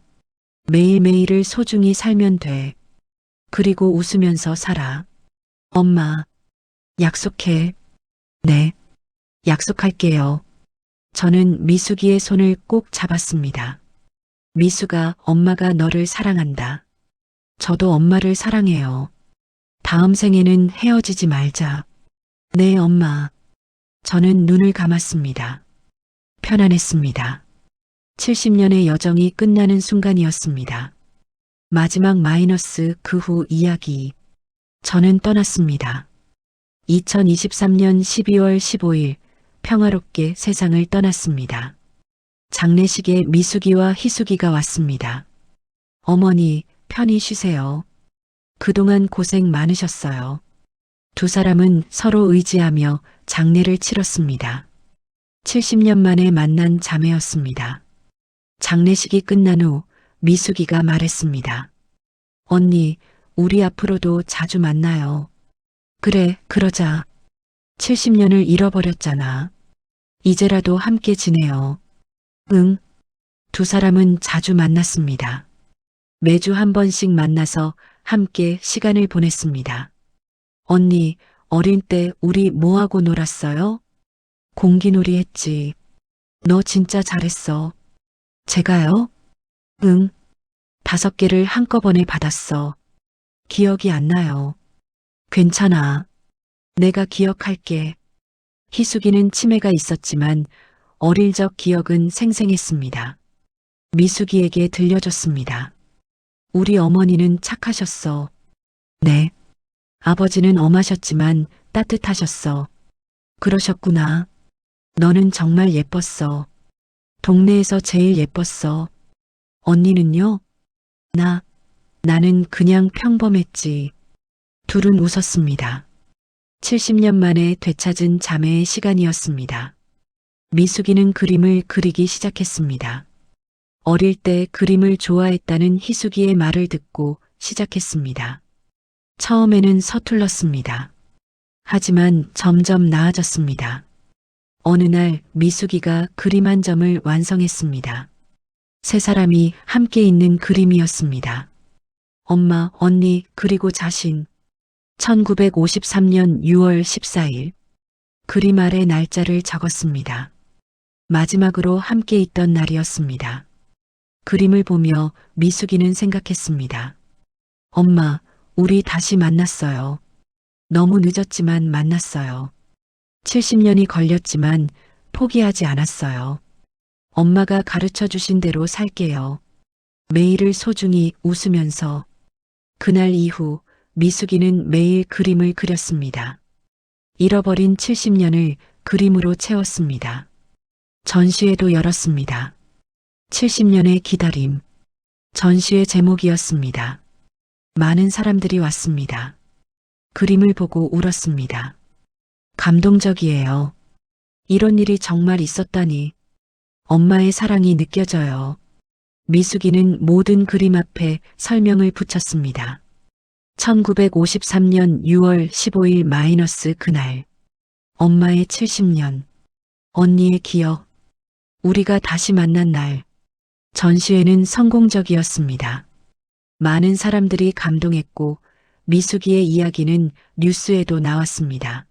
매일매일을 소중히 살면 돼. 그리고 웃으면서 살아. 엄마, 약속해. 네, 약속할게요. 저는 미숙이의 손을 꼭 잡았습니다. 미숙아, 엄마가 너를 사랑한다. 저도 엄마를 사랑해요. 다음 생에는 헤어지지 말자. 네, 엄마. 저는 눈을 감았습니다. 편안했습니다. 70년의 여정이 끝나는 순간이었습니다. 마지막 마이너스 그 후 이야기. 저는 떠났습니다. 2023년 12월 15일 평화롭게 세상을 떠났습니다. 장례식에 미숙이와 희숙이가 왔습니다. 어머니, 편히 쉬세요. 그동안 고생 많으셨어요. 두 사람은 서로 의지하며 장례를 치렀습니다. 70년 만에 만난 자매였습니다. 장례식이 끝난 후 미숙이가 말했습니다. 언니, 우리 앞으로도 자주 만나요. 그래, 그러자. 70년을 잃어버렸잖아. 이제라도 함께 지내요. 응. 두 사람은 자주 만났습니다. 매주 한 번씩 만나서 함께 시간을 보냈습니다. 언니, 어린 때 우리 뭐하고 놀았어요? 공기놀이 했지. 너 진짜 잘했어. 제가요? 응. 5개를 한꺼번에 받았어. 기억이 안 나요. 괜찮아. 내가 기억할게. 희숙이는 치매가 있었지만 어릴 적 기억은 생생했습니다. 미숙이에게 들려줬습니다. 우리 어머니는 착하셨어. 네. 아버지는 엄하셨지만 따뜻하셨어. 그러셨구나. 너는 정말 예뻤어. 동네에서 제일 예뻤어. 언니는요? 나는 그냥 평범했지. 둘은 웃었습니다. 70년 만에 되찾은 자매의 시간이었습니다. 미숙이는 그림을 그리기 시작했습니다. 어릴 때 그림을 좋아했다는 희숙이의 말을 듣고 시작했습니다. 처음에는 서툴렀습니다. 하지만 점점 나아졌습니다. 어느 날 미숙이가 그림 한 점을 완성했습니다. 세 사람이 함께 있는 그림이었습니다. 엄마, 언니, 그리고 자신. 1953년 6월 14일. 그림 아래 날짜를 적었습니다. 마지막으로 함께 있던 날이었습니다. 그림을 보며 미숙이는 생각했습니다. 엄마, 우리 다시 만났어요. 너무 늦었지만 만났어요. 70년이 걸렸지만 포기하지 않았어요. 엄마가 가르쳐 주신 대로 살게요. 매일을 소중히 웃으면서. 그날 이후 미숙이는 매일 그림을 그렸습니다. 잃어버린 70년을 그림으로 채웠습니다. 전시회도 열었습니다. 70년의 기다림. 전시회 제목이었습니다. 많은 사람들이 왔습니다. 그림을 보고 울었습니다. 감동적이에요. 이런 일이 정말 있었다니. 엄마의 사랑이 느껴져요. 미숙이는 모든 그림 앞에 설명을 붙였습니다. 1953년 6월 15일 마이너스 그날. 엄마의 70년. 언니의 기억. 우리가 다시 만난 날. 전시회는 성공적이었습니다. 많은 사람들이 감동했고 미숙이의 이야기는 뉴스에도 나왔습니다.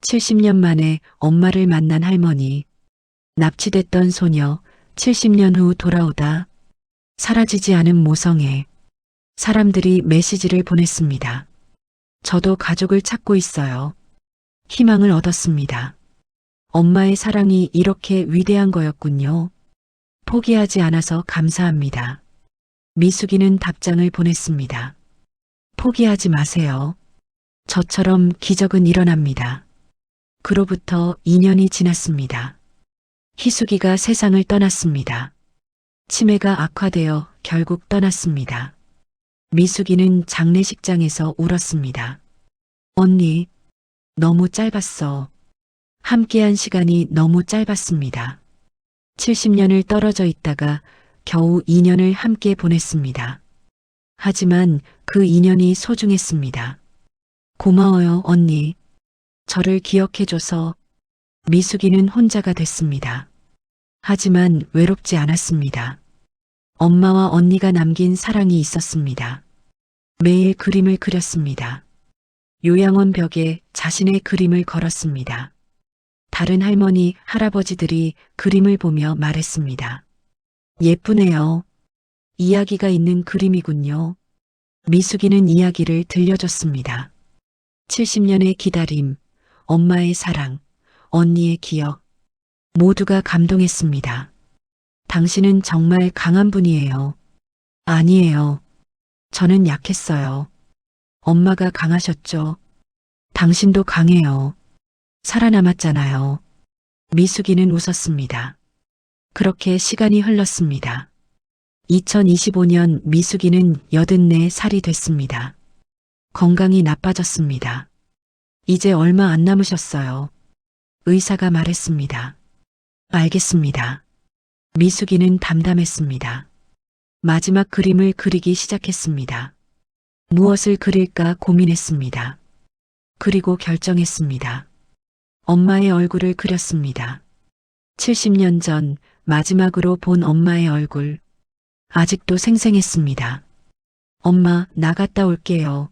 70년 만에 엄마를 만난 할머니. 납치됐던 소녀, 70년 후 돌아오다. 사라지지 않은 모성애. 사람들이 메시지를 보냈습니다. 저도 가족을 찾고 있어요. 희망을 얻었습니다. 엄마의 사랑이 이렇게 위대한 거였군요. 포기하지 않아서 감사합니다. 미숙이는 답장을 보냈습니다. 포기하지 마세요. 저처럼 기적은 일어납니다. 그로부터 2년이 지났습니다. 희숙이가 세상을 떠났습니다. 치매가 악화되어 결국 떠났습니다. 미숙이는 장례식장에서 울었습니다. 언니, 너무 짧았어. 함께한 시간이 너무 짧았습니다. 70년을 떨어져 있다가 겨우 2년을 함께 보냈습니다. 하지만 그 2년이 소중했습니다. 고마워요, 언니. 저를 기억해줘서. 미숙이는 혼자가 됐습니다. 하지만 외롭지 않았습니다. 엄마와 언니가 남긴 사랑이 있었습니다. 매일 그림을 그렸습니다. 요양원 벽에 자신의 그림을 걸었습니다. 다른 할머니, 할아버지들이 그림을 보며 말했습니다. 예쁘네요. 이야기가 있는 그림이군요. 미숙이는 이야기를 들려줬습니다. 70년의 기다림, 엄마의 사랑, 언니의 기억, 모두가 감동했습니다. 당신은 정말 강한 분이에요. 아니에요. 저는 약했어요. 엄마가 강하셨죠. 당신도 강해요. 살아남았잖아요. 미숙이는 웃었습니다. 그렇게 시간이 흘렀습니다. 2025년 미숙이는 84살이 됐습니다. 건강이 나빠졌습니다. 이제 얼마 안 남으셨어요. 의사가 말했습니다. 알겠습니다. 미숙이는 담담했습니다. 마지막 그림을 그리기 시작했습니다. 무엇을 그릴까 고민했습니다. 그리고 결정했습니다. 엄마의 얼굴을 그렸습니다. 70년 전 마지막으로 본 엄마의 얼굴. 아직도 생생했습니다. 엄마, 나갔다 올게요.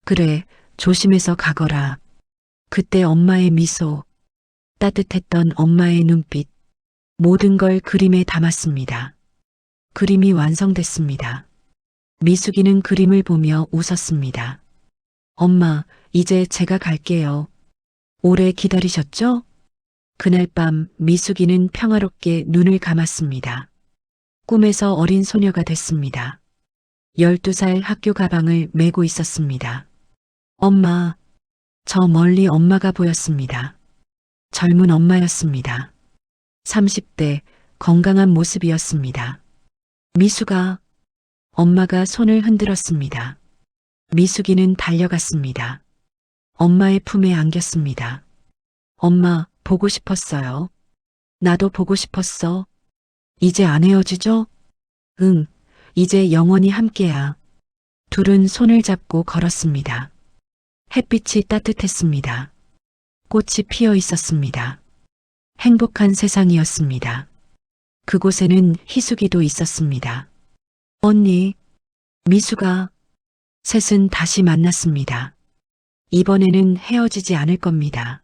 그래, 조심해서 가거라. 그때 엄마의 미소, 따뜻했던 엄마의 눈빛, 모든 걸 그림에 담았습니다. 그림이 완성됐습니다. 미숙이는 그림을 보며 웃었습니다. 엄마, 이제 제가 갈게요. 오래 기다리셨죠? 그날 밤 미숙이는 평화롭게 눈을 감았습니다. 꿈에서 어린 소녀가 됐습니다. 12살 학교 가방을 메고 있었습니다. 엄마, 저 멀리 엄마가 보였습니다. 젊은 엄마였습니다. 30대 건강한 모습이었습니다. 미숙아, 엄마가 손을 흔들었습니다. 미숙이는 달려갔습니다. 엄마의 품에 안겼습니다. 엄마, 보고 싶었어요. 나도 보고 싶었어. 이제 안 헤어지죠? 응, 이제 영원히 함께야. 둘은 손을 잡고 걸었습니다. 햇빛이 따뜻했습니다. 꽃이 피어 있었습니다. 행복한 세상이었습니다. 그곳에는 희숙이도 있었습니다. 언니, 미수가, 셋은 다시 만났습니다. 이번에는 헤어지지 않을 겁니다.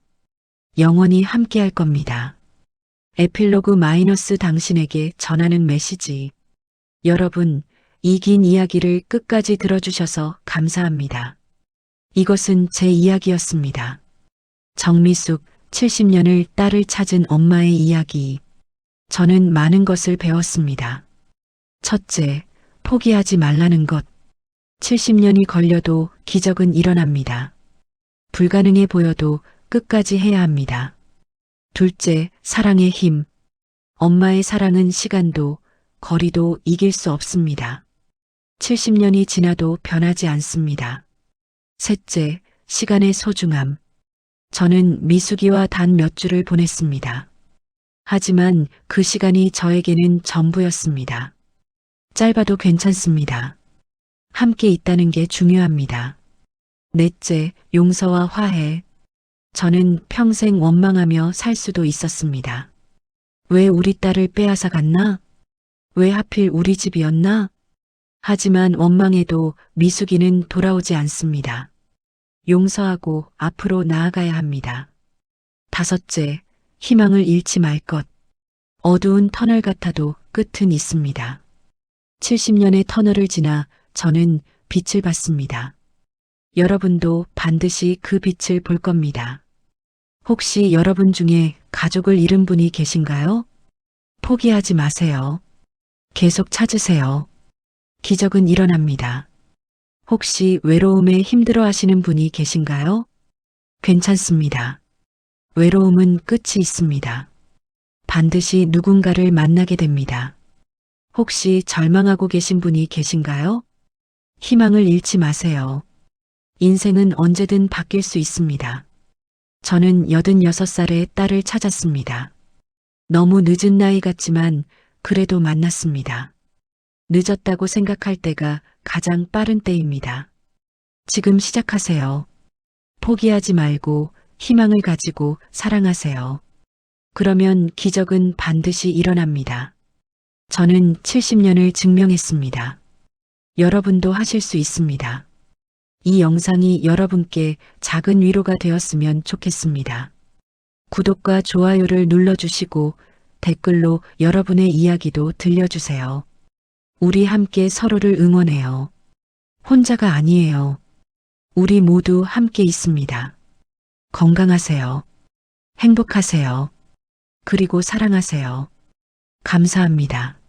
영원히 함께할 겁니다. 에필로그 마이너스 당신에게 전하는 메시지. 여러분, 이 긴 이야기를 끝까지 들어주셔서 감사합니다. 이것은 제 이야기였습니다. 정미숙, 70년을 딸을 찾은 엄마의 이야기. 저는 많은 것을 배웠습니다. 첫째, 포기하지 말라는 것. 70년이 걸려도 기적은 일어납니다. 불가능해 보여도 끝까지 해야 합니다. 둘째, 사랑의 힘. 엄마의 사랑은 시간도, 거리도 이길 수 없습니다. 70년이 지나도 변하지 않습니다. 셋째, 시간의 소중함. 저는 미숙이와 단 몇 주를 보냈습니다. 하지만 그 시간이 저에게는 전부였습니다. 짧아도 괜찮습니다. 함께 있다는 게 중요합니다. 넷째, 용서와 화해. 저는 평생 원망하며 살 수도 있었습니다. 왜 우리 딸을 빼앗아 갔나? 왜 하필 우리 집이었나? 하지만 원망해도 미숙이는 돌아오지 않습니다. 용서하고 앞으로 나아가야 합니다. 다섯째, 희망을 잃지 말 것. 어두운 터널 같아도 끝은 있습니다. 70년의 터널을 지나 저는 빛을 봤습니다. 여러분도 반드시 그 빛을 볼 겁니다. 혹시 여러분 중에 가족을 잃은 분이 계신가요? 포기하지 마세요. 계속 찾으세요. 기적은 일어납니다. 혹시 외로움에 힘들어 하시는 분이 계신가요? 괜찮습니다. 외로움은 끝이 있습니다. 반드시 누군가를 만나게 됩니다. 혹시 절망하고 계신 분이 계신가요? 희망을 잃지 마세요. 인생은 언제든 바뀔 수 있습니다. 저는 86살의 딸을 찾았습니다. 너무 늦은 나이 같지만 그래도 만났습니다. 늦었다고 생각할 때가 가장 빠른 때입니다. 지금 시작하세요. 포기하지 말고 희망을 가지고 사랑하세요. 그러면 기적은 반드시 일어납니다. 저는 70년을 증명했습니다. 여러분도 하실 수 있습니다. 이 영상이 여러분께 작은 위로가 되었으면 좋겠습니다. 구독과 좋아요를 눌러주시고 댓글로 여러분의 이야기도 들려주세요. 우리 함께 서로를 응원해요. 혼자가 아니에요. 우리 모두 함께 있습니다. 건강하세요. 행복하세요. 그리고 사랑하세요. 감사합니다.